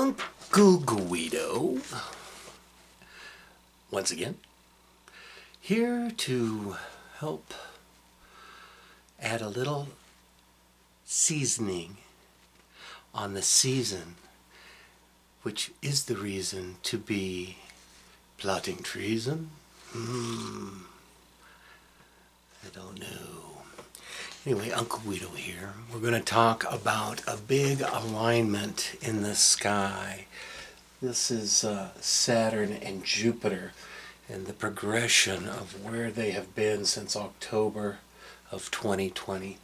Uncle Guido, once again, here to help add a little seasoning on the season, which is the reason to be plotting treason. I don't know. Anyway, Uncle Guido here. We're going to talk about a big alignment in the sky. This is Saturn and Jupiter and the progression of where they have been since October of 2020.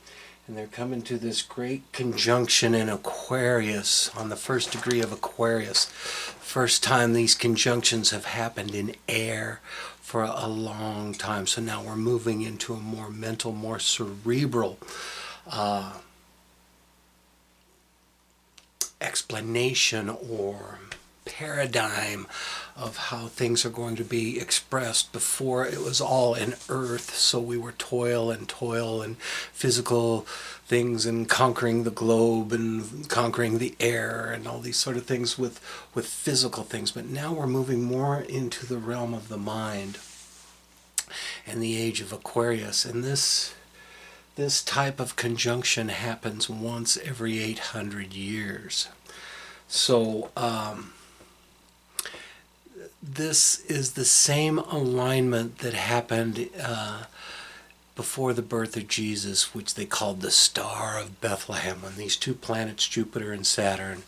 And they're coming to this great conjunction in Aquarius, on the first degree of Aquarius. First time these conjunctions have happened in air for a long time. So now we're moving into a more mental, more cerebral explanation or paradigm of how things are going to be expressed. Before, it was all in earth, so we were toil and physical things and conquering the globe and conquering the air and all these sort of things with physical things. But now we're moving more into the realm of the mind and the age of Aquarius. And this type of conjunction happens once every 800 years. So this is the same alignment that happened before the birth of Jesus, which they called the Star of Bethlehem, when these two planets, Jupiter and Saturn,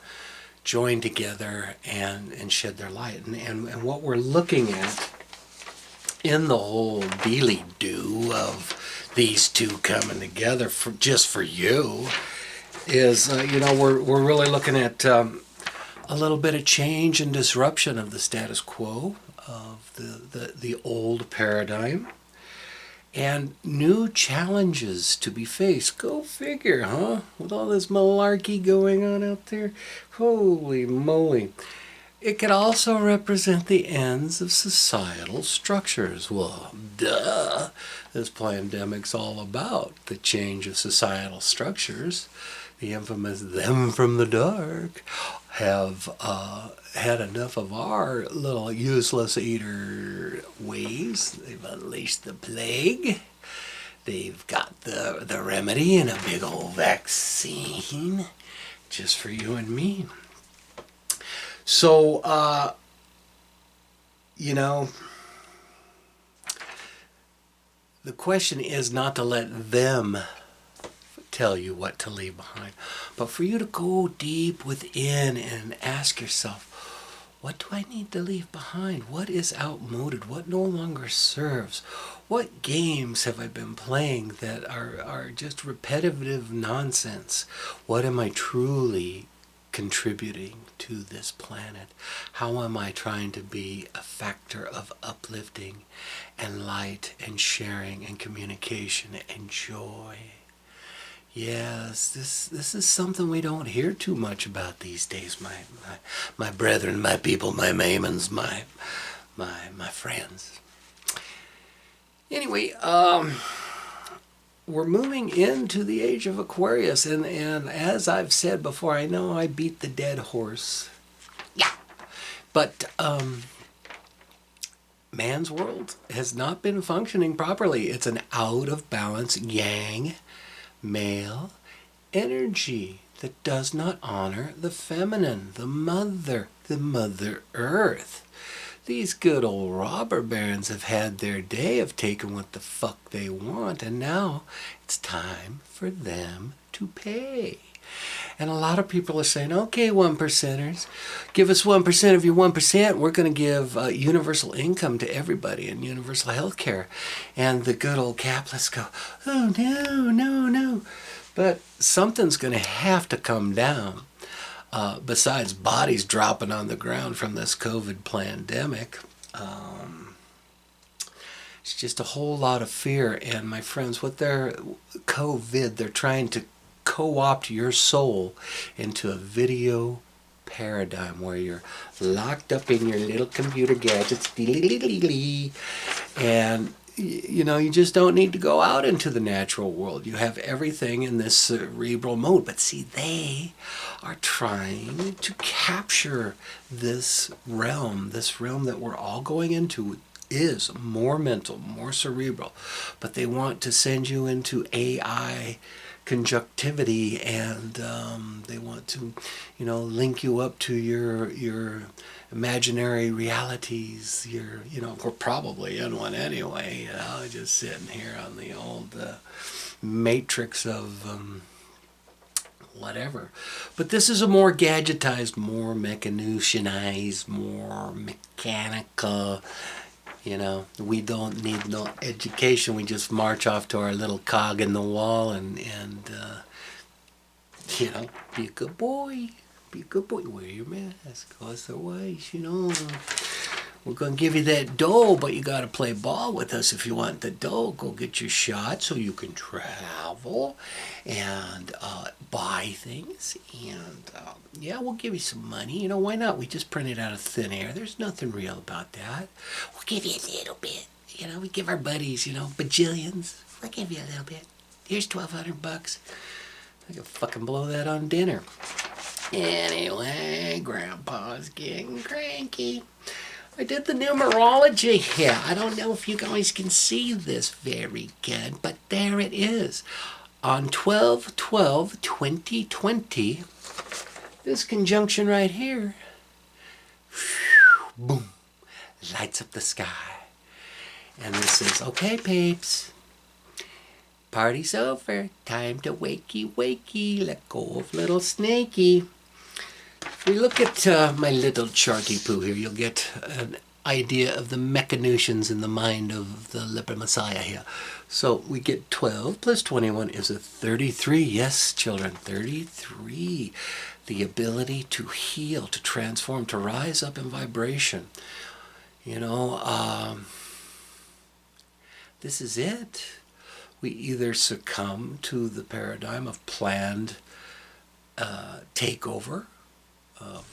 joined together and shed their light. And what we're looking at in the whole dealy-do of these two coming together just for you is, we're really looking at a little bit of change and disruption of the status quo of the old paradigm, and new challenges to be faced. Go figure, huh? With all this malarkey going on out there. Holy moly. It could also represent the ends of societal structures. Well, duh. This pandemic's all about the change of societal structures. The infamous them from the dark have had enough of our little useless eater ways. They've unleashed the plague. They've got the remedy in a big old vaccine just for you and me. So, the question is not to let them tell you what to leave behind, but for you to go deep within and ask yourself, what do I need to leave behind? What is outmoded? What no longer serves? What games have I been playing that are just repetitive nonsense? What am I truly contributing to this planet? How am I trying to be a factor of uplifting and light and sharing and communication and joy? Yes, this is something we don't hear too much about these days, my brethren, my people, my maimons, my friends. Anyway, we're moving into the age of Aquarius, and as I've said before, I know I beat the dead horse. Yeah. But man's world has not been functioning properly. It's an out of balance yang male energy that does not honor the feminine, the mother earth. These good old robber barons have had their day of taking what the fuck they want, and now it's time for them to pay. And a lot of people are saying, okay, 1%ers, give us 1% of your 1%. We're going to give universal income to everybody and universal health care. And the good old capitalists go, oh, no. But something's going to have to come down. Besides bodies dropping on the ground from this COVID pandemic, it's just a whole lot of fear. And my friends, with their COVID, they're trying to co-opt your soul into a video paradigm where you're locked up in your little computer gadgets, and you know, you just don't need to go out into the natural world. You have everything in this cerebral mode. But see, they are trying to capture this realm that we're all going into is more mental, more cerebral. But they want to send you into AI conjunctivity, and they want to, you know, link you up to your imaginary realities. You know, we're probably in one anyway. You know, just sitting here on the old matrix of whatever. But this is a more gadgetized, more mechanized, more mechanical. You know, we don't need no education. We just march off to our little cog in the wall and you know, be a good boy. Be a good boy. Wear your mask. Otherwise, you know, we're going to give you that dough, but you got to play ball with us if you want the dough. Go get your shot so you can travel and buy things. And yeah, we'll give you some money. You know, why not? We just print it out of thin air. There's nothing real about that. We'll give you a little bit. You know, we give our buddies, you know, bajillions. We'll give you a little bit. Here's $1,200. I could fucking blow that on dinner. Anyway, Grandpa's getting cranky. I did the numerology here. I don't know if you guys can see this very good, but there it is. On 12/12/2020, this conjunction right here, boom, lights up the sky. And this says, okay, peeps, party's over. Time to wakey, wakey. Let go of little snakey. If we look at my little charty poo here, you'll get an idea of the machinations in the mind of the leper messiah here. So we get 12 plus 21 is a 33. Yes, children, 33. The ability to heal, to transform, to rise up in vibration. You know, this is it. We either succumb to the paradigm of planned takeover, of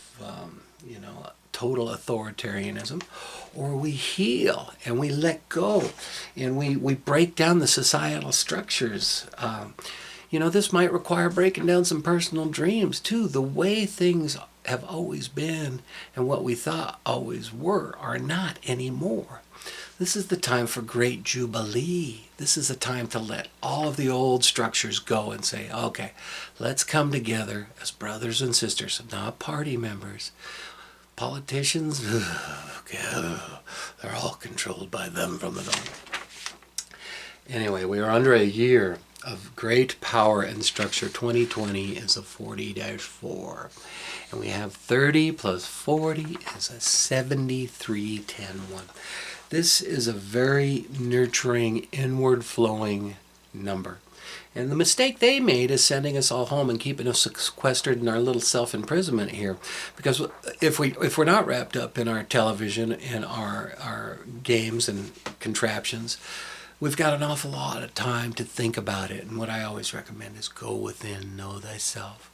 you know, total authoritarianism, or we heal and we let go and we break down the societal structures. You know, this might require breaking down some personal dreams too. The way things have always been and what we thought always were are not anymore. This is the time for great jubilee. This is the time to let all of the old structures go and say, okay, let's come together as brothers and sisters, not party members. Politicians, okay, they're all controlled by them from the dawn. Anyway, we are under a year of great power and structure. 2020 is a 40-4. And we have 30 plus 40 is a 73, 10, 1. This is a very nurturing, inward-flowing number. And the mistake they made is sending us all home and keeping us sequestered in our little self-imprisonment here. Because if we're not wrapped up in our television and our games and contraptions, we've got an awful lot of time to think about it. And what I always recommend is go within, know thyself.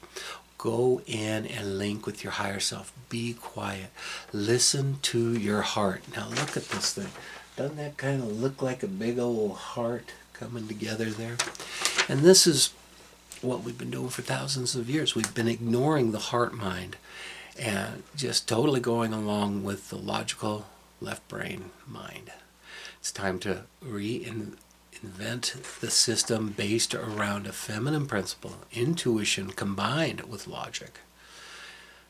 Go in and link with your higher self. Be quiet. Listen to your heart. Now look at this thing. Doesn't that kind of look like a big old heart coming together there? And this is what we've been doing for thousands of years. We've been ignoring the heart mind and just totally going along with the logical left brain mind. It's time to reinvent the system based around a feminine principle, intuition combined with logic.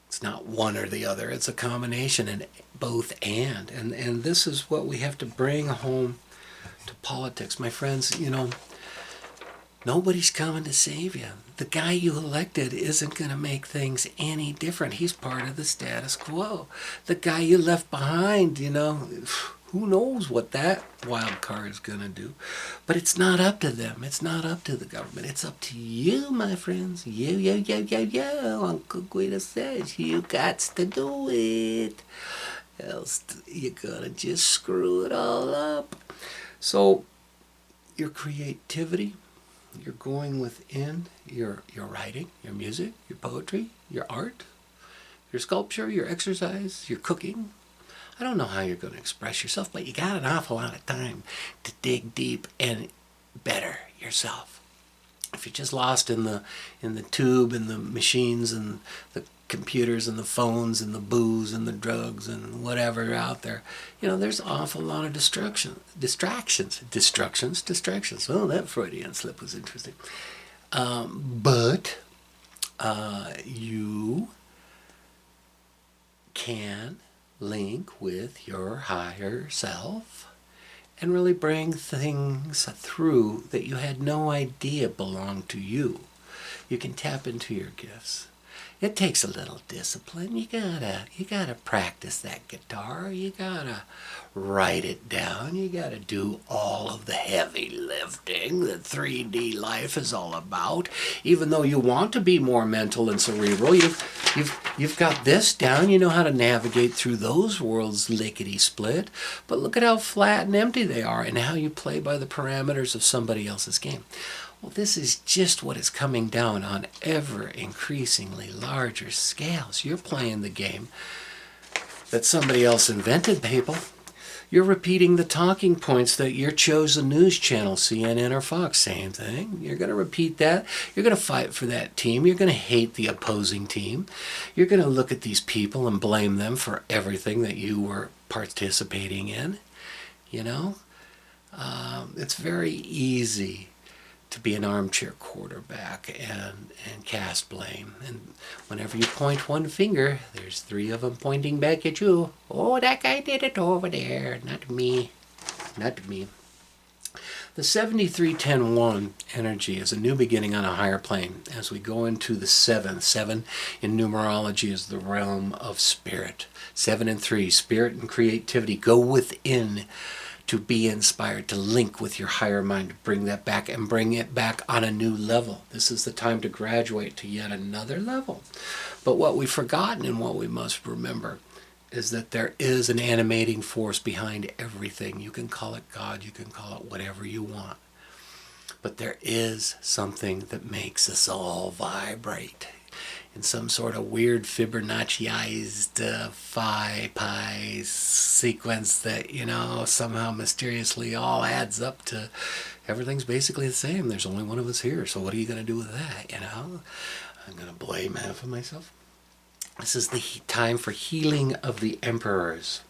It's not one or the other. It's a combination, and both and this is what we have to bring home to politics. My friends, you know, nobody's coming to save you. The guy you elected isn't going to make things any different. He's part of the status quo. The guy you left behind, you know, who knows what that wild card is going to do. But it's not up to them. It's not up to the government. It's up to you, my friends. You. Uncle Guido says you got to do it. Else you're going to just screw it all up. So your creativity, you're going within your writing, your music, your poetry, your art, your sculpture, your exercise, your cooking. I don't know how you're going to express yourself, but you got an awful lot of time to dig deep and better yourself. If you're just lost in the tube and the machines and the computers and the phones and the booze and the drugs and whatever out there, there's an awful lot of distractions. Oh, that Freudian slip was interesting. But you can link with your higher self and really bring things through that you had no idea belonged to you. You can tap into your gifts. It takes a little discipline. You gotta practice that guitar. You gotta write it down. You gotta do all of the heavy lifting that 3D life is all about. Even though you want to be more mental and cerebral, you've got this down. You know how to navigate through those worlds lickety split. But look at how flat and empty they are, and how you play by the parameters of somebody else's game. Well, this is just what is coming down on ever increasingly larger scales. You're playing the game that somebody else invented, people. You're repeating the talking points that your chosen news channel, CNN or Fox, same thing. You're going to repeat that. You're going to fight for that team. You're going to hate the opposing team. You're going to look at these people and blame them for everything that you were participating in. It's very easy to be an armchair quarterback and cast blame. And whenever you point one finger, there's 3 of them pointing back at you. Oh, that guy did it over there. Not me. Not me. The 73-10-1 energy is a new beginning on a higher plane as we go into the 7. 7 in numerology is the realm of spirit. 7 and 3, spirit and creativity. Go within to be inspired, to link with your higher mind, to bring that back and bring it back on a new level. This is the time to graduate to yet another level. But what we've forgotten and what we must remember is that there is an animating force behind everything. You can call it God, you can call it whatever you want. But there is something that makes us all vibrate in some sort of weird Fibonacciized pi sequence that, somehow mysteriously all adds up to everything's basically the same. There's only one of us here, so what are you going to do with that, I'm going to blame half of myself. This is the time for healing of the emperors.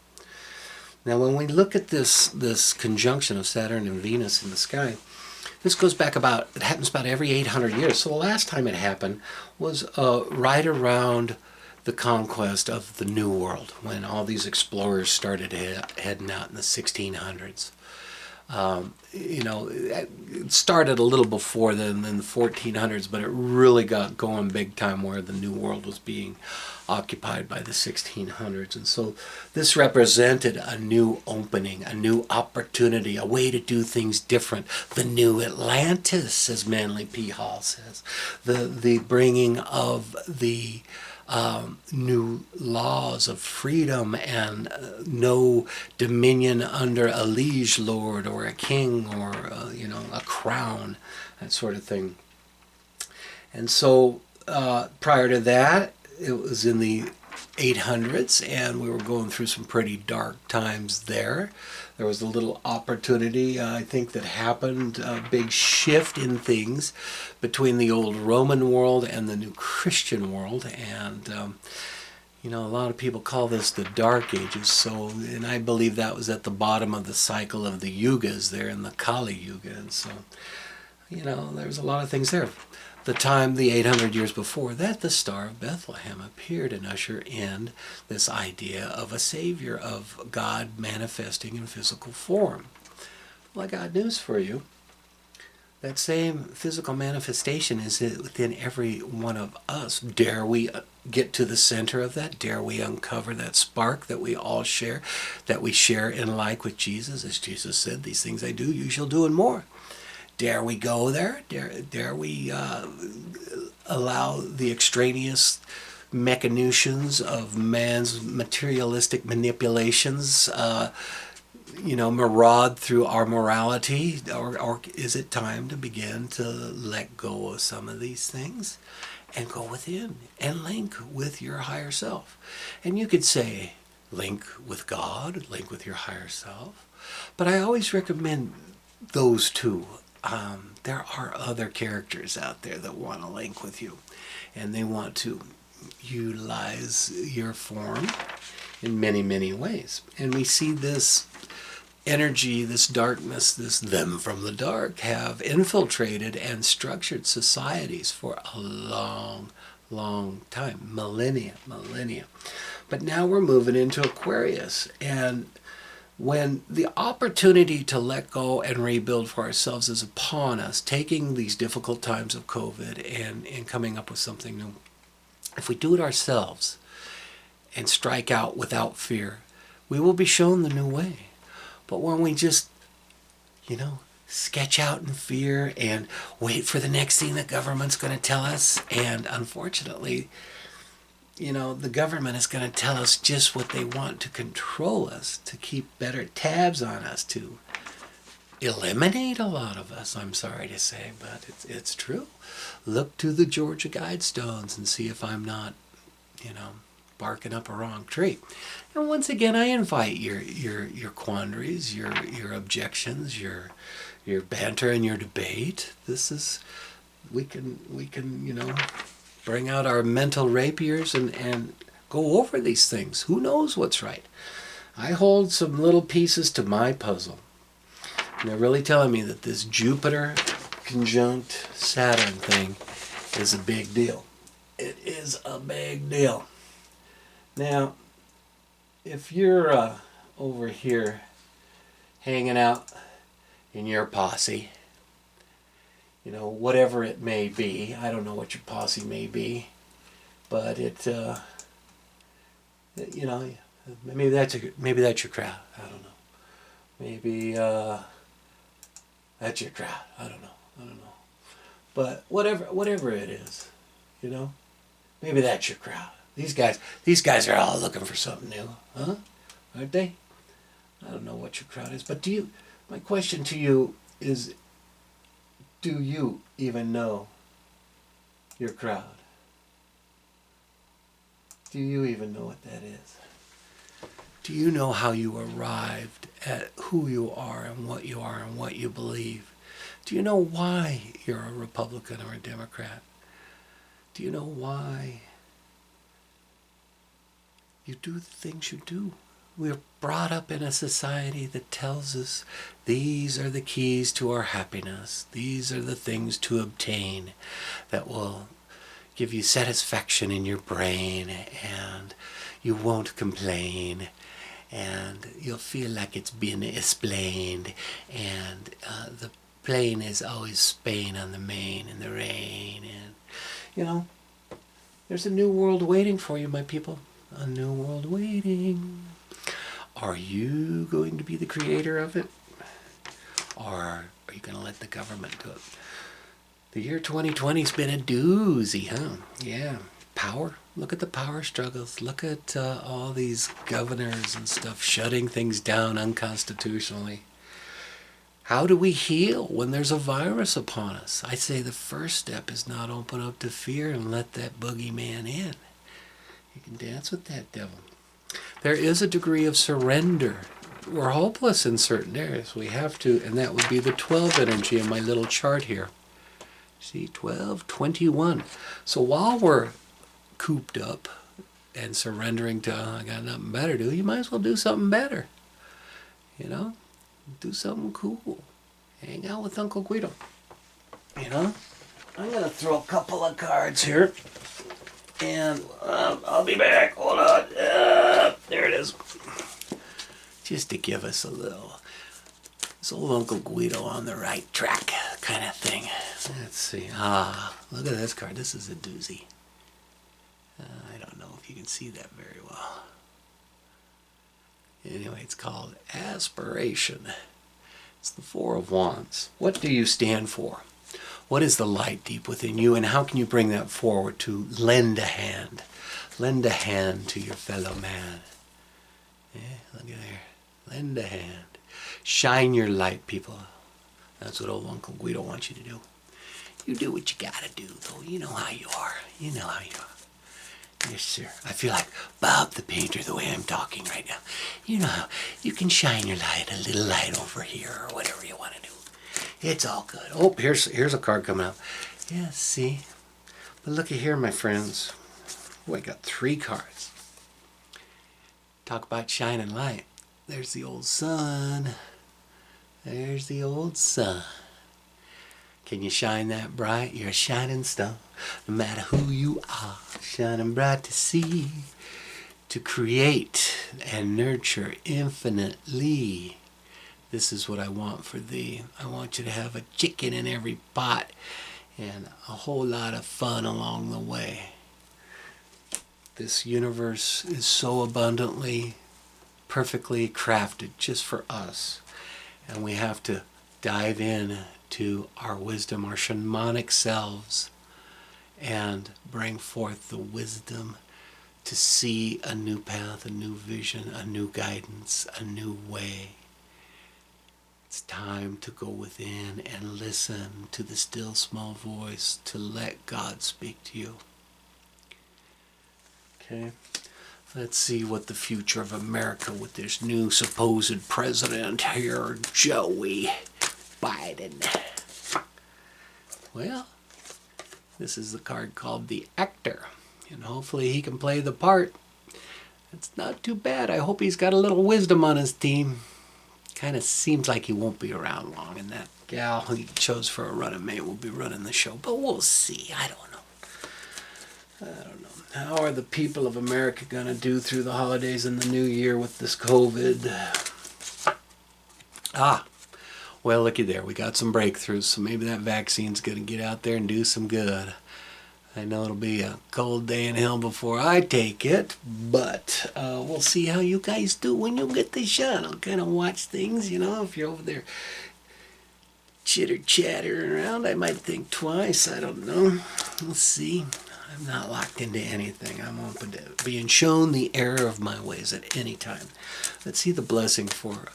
Now, when we look at this conjunction of Saturn and Venus in the sky, this goes back it happens about every 800 years. So the last time it happened was right around the conquest of the New World, when all these explorers started heading out in the 1600s. It started a little before then, in the 1400s, but it really got going big time where the New World was being occupied by the 1600s. And so this represented a new opening, a new opportunity, a way to do things different. The new Atlantis, as Manly P. Hall says. The bringing of the new laws of freedom and no dominion under a liege lord or a king or a crown, that sort of thing. And so prior to that, it was in the 800s, and we were going through some pretty dark times there. There was a little opportunity, I think, that happened, a big shift in things between the old Roman world and the new Christian world. And, a lot of people call this the Dark Ages. So, and I believe that was at the bottom of the cycle of the Yugas there in the Kali Yuga. And so, there's a lot of things there. The time, the 800 years before that, the Star of Bethlehem appeared and ushered in this idea of a Savior, of God manifesting in physical form. Well, I got news for you. That same physical manifestation is within every one of us. Dare we get to the center of that? Dare we uncover that spark that we all share, that we share in like with Jesus? As Jesus said, these things I do, you shall do and more. Dare we go there? Dare we allow the extraneous machinations of man's materialistic manipulations, maraud through our morality? Or is it time to begin to let go of some of these things and go within and link with your higher self? And you could say, link with God, link with your higher self. But I always recommend those two. There are other characters out there that want to link with you, and they want to utilize your form in many, many ways. And we see this energy, this darkness, this them from the dark have infiltrated and structured societies for a long, long time, millennia. But now we're moving into Aquarius, and when the opportunity to let go and rebuild for ourselves is upon us, taking these difficult times of COVID and coming up with something new, if we do it ourselves and strike out without fear, we will be shown the new way. But when we just, sketch out in fear and wait for the next thing the government's going to tell us, and unfortunately, the government is going to tell us just what they want to control us, to keep better tabs on us, to eliminate a lot of us, I'm sorry to say, but it's true. Look to the Georgia Guidestones and see if I'm not, barking up a wrong tree. And once again, I invite your quandaries, your objections, your banter and your debate. This is, we can bring out our mental rapiers and go over these things. Who knows what's right? I hold some little pieces to my puzzle. And they're really telling me that this Jupiter conjunct Saturn thing is a big deal. It is a big deal. Now, if you're over here hanging out in your posse, whatever it may be, I don't know what your posse may be, but maybe that's your crowd. I don't know. Maybe that's your crowd. I don't know. But whatever it is, maybe that's your crowd. These guys are all looking for something new, huh? Aren't they? I don't know what your crowd is, but my question to you is, do you even know your crowd? Do you even know what that is? Do you know how you arrived at who you are and what you believe? Do you know why you're a Republican or a Democrat? Do you know why you do the things you do? We're brought up in a society that tells us these are the keys to our happiness. These are the things to obtain that will give you satisfaction in your brain, and you won't complain, and you'll feel like it's been explained, and the plane is always Spain on the main in the rain, and there's a new world waiting for you, my people. A new world waiting. Are you going to be the creator of it? Or are you going to let the government do it? The year 2020's been a doozy, huh? Yeah. Power. Look at the power struggles. Look at all these governors and stuff shutting things down unconstitutionally. How do we heal when there's a virus upon us? I say the first step is not open up to fear and let that boogeyman in. You can dance with that devil. There is a degree of surrender. We're hopeless in certain areas. We have to, and that would be the 12 energy in my little chart here. See, 12, 21. So while we're cooped up and surrendering to, I got nothing better to do, you might as well do something better. Do something cool. Hang out with Uncle Guido. I'm going to throw a couple of cards here. And I'll be back. Hold on. There it is. Just to give us a little, this old Uncle Guido on the right track kind of thing. Let's see. Look at this card. This is a doozy. I don't know if you can see that very well. Anyway, it's called Aspiration. It's the Four of Wands. What do you stand for? What is the light deep within you, and how can you bring that forward to lend a hand? Lend a hand to your fellow man. Yeah, look at there. Lend a hand. Shine your light, people. That's what old Uncle Guido wants you to do. You do what you gotta do, though. You know how you are. Yes, sir. I feel like Bob the Painter the way I'm talking right now. You know how you can shine your light, a little light over here, or whatever you want to do. It's all good. Oh, here's a card coming up. Yeah, see? But looky here, my friends. Oh, I got 3 cards. Talk about shining light. There's the old sun. There's the old sun. Can you shine that bright? You're a shining star. No matter who you are, shining bright to see, to create and nurture infinitely. This is what I want for thee. I want you to have a chicken in every pot and a whole lot of fun along the way. This universe is so abundantly, perfectly crafted just for us. And we have to dive in to our wisdom, our shamanic selves, and bring forth the wisdom to see a new path, a new vision, a new guidance, a new way. It's time to go within and listen to the still small voice, to let God speak to you. Okay, let's see what the future of America with this new supposed president here, Joey Biden. Well, this is the card called the Actor, and hopefully he can play the part. It's not too bad. I hope he's got a little wisdom on his team. Kind of seems like he won't be around long, and that gal he chose for a running mate will be running the show, but we'll see. I don't know. How are the people of America going to do through the holidays and the new year with this COVID? Well, looky there. We got some breakthroughs, so maybe that vaccine's going to get out there and do some good. I know it'll be a cold day in hell before I take it, but we'll see how you guys do when you get the shot. I'll kind of watch things, you know, if you're over there chitter-chattering around, I might think twice. I don't know. We'll see. I'm not locked into anything. I'm open to being shown the error of my ways at any time. Let's see the blessing for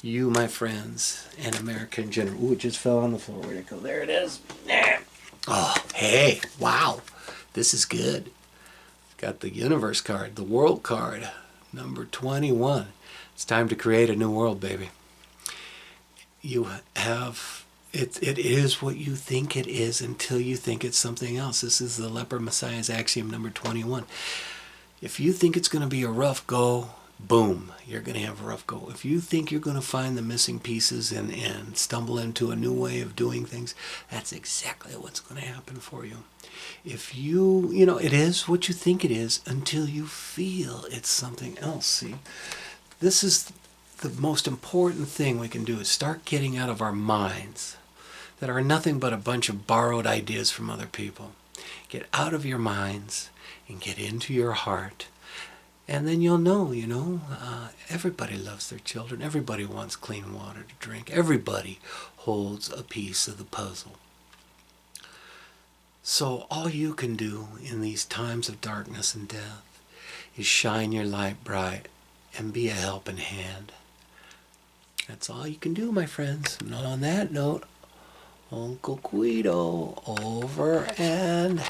you, my friends, and America in general. Ooh, it just fell on the floor. Where'd it go? There it is. Oh, hey, wow. This is good. Got the universe card, the world card, number 21. It's time to create a new world, baby. You have, it is what you think it is until you think it's something else. This is the Leper Messiah's axiom number 21. If you think it's going to be a rough go, boom, you're going to have a rough go. If you think you're going to find the missing pieces and stumble into a new way of doing things, that's exactly what's going to happen for you. If you know, it is what you think it is until you feel it's something else. See, this is the most important thing we can do, is start getting out of our minds that are nothing but a bunch of borrowed ideas from other people. Get out of your minds and get into your heart. And then you'll know, everybody loves their children. Everybody wants clean water to drink. Everybody holds a piece of the puzzle. So all you can do in these times of darkness and death is shine your light bright and be a helping hand. That's all you can do, my friends. And on that note, Uncle Guido, over and